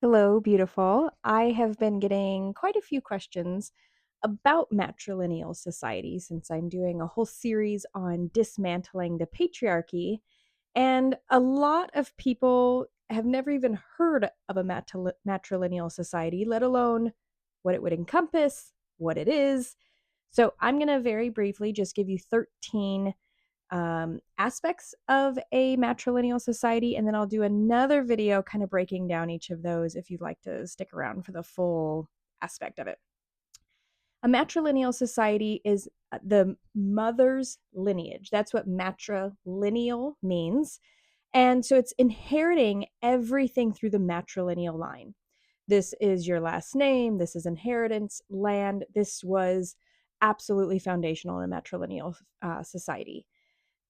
Hello, beautiful. I have been getting quite a few questions about matrilineal society since I'm doing a whole series on dismantling the patriarchy. And a lot of people have never even heard of a matrilineal society, let alone what it would encompass, what it is. So I'm going to very briefly just give you 13 aspects of a matrilineal society, and then I'll do another video kind of breaking down each of those if you'd like to stick around for the full aspect of it. A matrilineal society is the mother's lineage. That's what matrilineal means. And so it's inheriting everything through the matrilineal line. This is your last name. This is inheritance, land. This was absolutely foundational in a matrilineal society.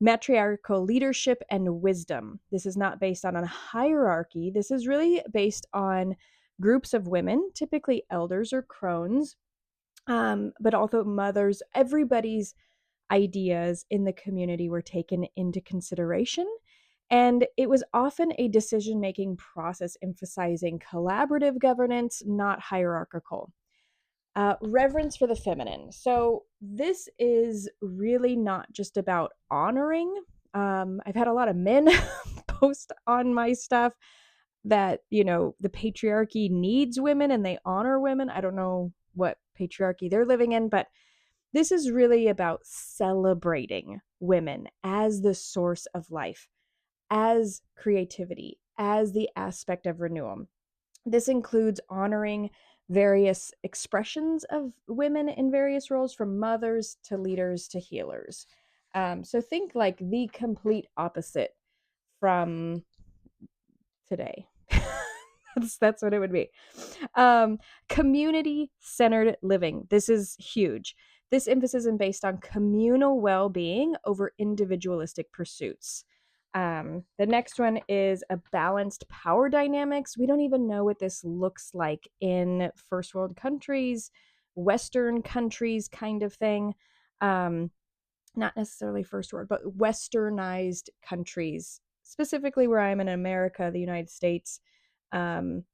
Matriarchal leadership and wisdom. This is not based on a hierarchy. This is really based on groups of women, typically elders or crones, but also mothers. Everybody's ideas in the community were taken into consideration. And it was often a decision making process emphasizing collaborative governance, not hierarchical. Reverence for the feminine. So, this is really not just about honoring. I've had a lot of men post on my stuff that, the patriarchy needs women and they honor women. I don't know what patriarchy they're living in, but this is really about celebrating women as the source of life, as creativity, as the aspect of renewal. This includes honoring various expressions of women in various roles, from mothers to leaders to healers. So think like the complete opposite from today. that's what it would be. Community centered living. This is huge. This emphasis is based on communal well being over individualistic pursuits. The next one is a balanced power dynamics. We don't even know what this looks like in first world countries, Western countries, kind of thing. Not necessarily first world, but westernized countries, specifically where I'm in America, the United States. Um,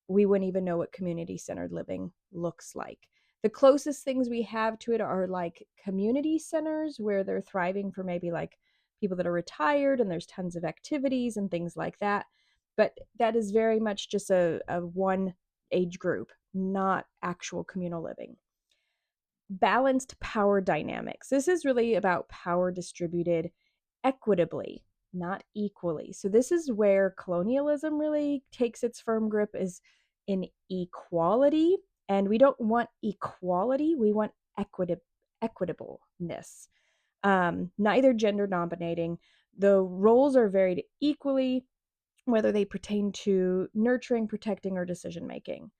we wouldn't even know what community centered living looks like. The closest things we have to it are like community centers where they're thriving for maybe like people that are retired and there's tons of activities and things like that. But that is very much just a one age group, not actual communal living. Balanced power dynamics. This is really about power distributed equitably, not equally. So this is where colonialism really takes its firm grip, is in equality. And we don't want equality, we want equitableness. Neither gender dominating. The roles are varied equally, whether they pertain to nurturing, protecting, or decision making.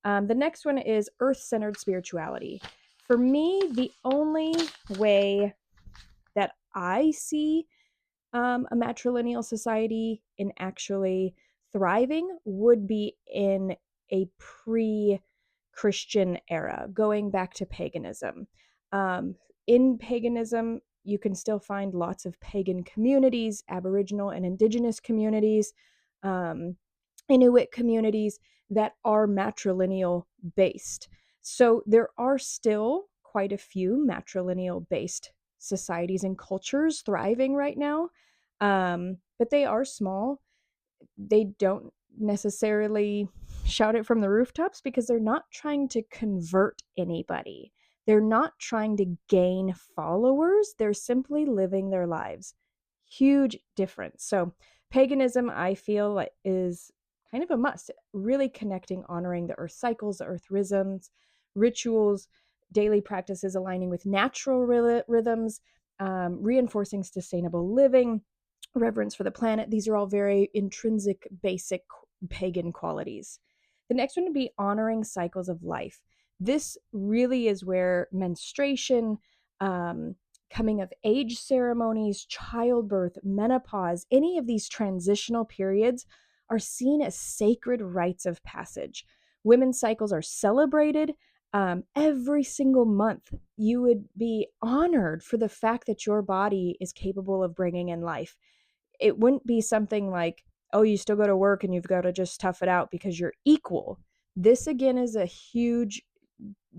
The next one is earth centered spirituality. For me, the only way that I see a matrilineal society in actually thriving would be in a pre Christian era, going back to paganism. Um, in paganism, you can still find lots of pagan communities, Aboriginal and Indigenous communities, um, Inuit communities that are matrilineal based. So there are still quite a few matrilineal based societies and cultures thriving right now, but they are small. They don't necessarily shout it from the rooftops because they're not trying to convert anybody. They're not trying to gain followers. They're simply living their lives. Huge difference. So, paganism, I feel like, is kind of a must, really connecting, honoring the earth cycles, the earth rhythms, rituals, daily practices aligning with natural rhythms, reinforcing sustainable living, reverence for the planet. These are all very intrinsic, basic pagan qualities. The next one would be honoring cycles of life. This really is where menstruation, coming of age ceremonies, childbirth, menopause, any of these transitional periods are seen as sacred rites of passage. Women's cycles are celebrated. Every single month, you would be honored for the fact that your body is capable of bringing in life. It wouldn't be something like oh, you still go to work and you've got to just tough it out because you're equal. This again is a huge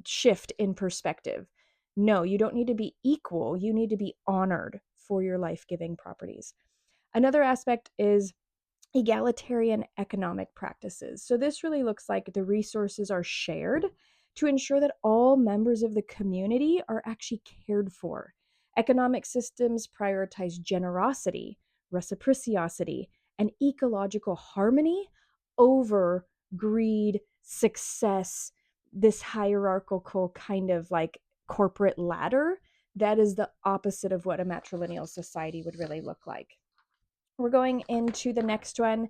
shift in perspective. No, you don't need to be equal. You need to be honored for your life-giving properties. Another aspect is egalitarian economic practices. So this really looks like the resources are shared to ensure that all members of the community are actually cared for. Economic systems prioritize generosity, reciprocity, and ecological harmony over greed, success, this hierarchical kind of like corporate ladder. That is the opposite of what a matrilineal society would really look like. We're going into the next one,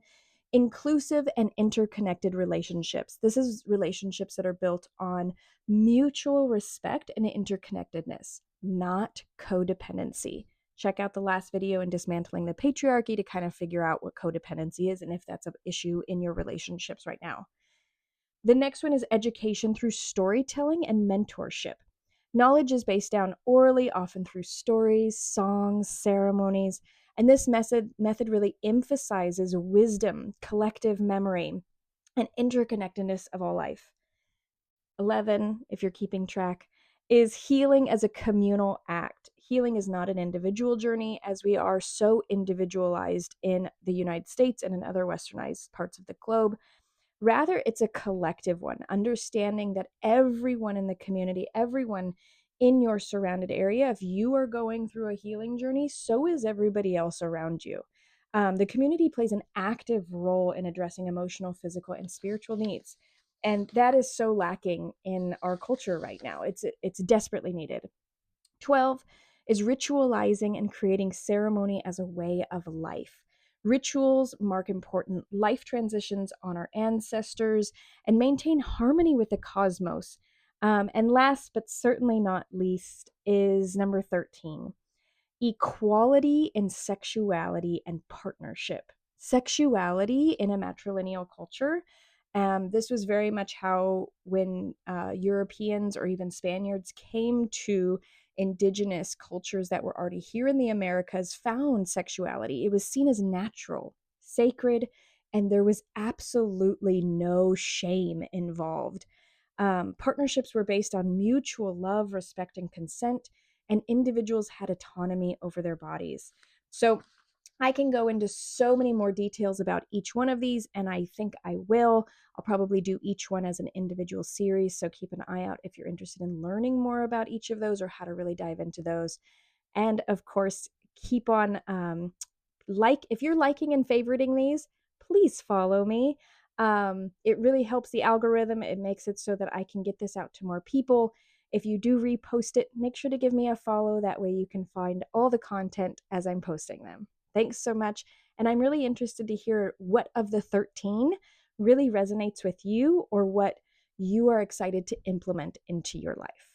inclusive and interconnected relationships. This is relationships that are built on mutual respect and interconnectedness, not codependency. Check out the last video in dismantling the patriarchy to kind of figure out what codependency is and if that's an issue in your relationships right now. The next one is education through storytelling and mentorship. Knowledge is based down orally, often through stories, songs, ceremonies, and this method really emphasizes wisdom, collective memory, and interconnectedness of all life. 11, if you're keeping track, is healing as a communal act. Healing is not an individual journey, as we are so individualized in the United States and in other westernized parts of the globe. Rather, it's a collective one, understanding that everyone in the community, everyone in your surrounded area, if you are going through a healing journey, so is everybody else around you. The community plays an active role in addressing emotional, physical, and spiritual needs. And that is so lacking in our culture right now. It's desperately needed. 12 is ritualizing and creating ceremony as a way of life. Rituals mark important life transitions, honor ancestors, and maintain harmony with the cosmos. And last but certainly not least is number 13, equality in sexuality and partnership. Sexuality in a matrilineal culture. This was very much how when Europeans or even Spaniards came to indigenous cultures that were already here in the Americas found sexuality. It was seen as natural, sacred, and there was absolutely no shame involved. Partnerships were based on mutual love, respect, and consent, and individuals had autonomy over their bodies. So I can go into so many more details about each one of these, and I think I will. I'll probably do each one as an individual series, so keep an eye out if you're interested in learning more about each of those or how to really dive into those. And of course, keep on if you're liking and favoriting these, please follow me. It really helps the algorithm. It makes it so that I can get this out to more people. If you do repost it, make sure to give me a follow. That way you can find all the content as I'm posting them. Thanks so much. And I'm really interested to hear what of the 13 really resonates with you or what you are excited to implement into your life.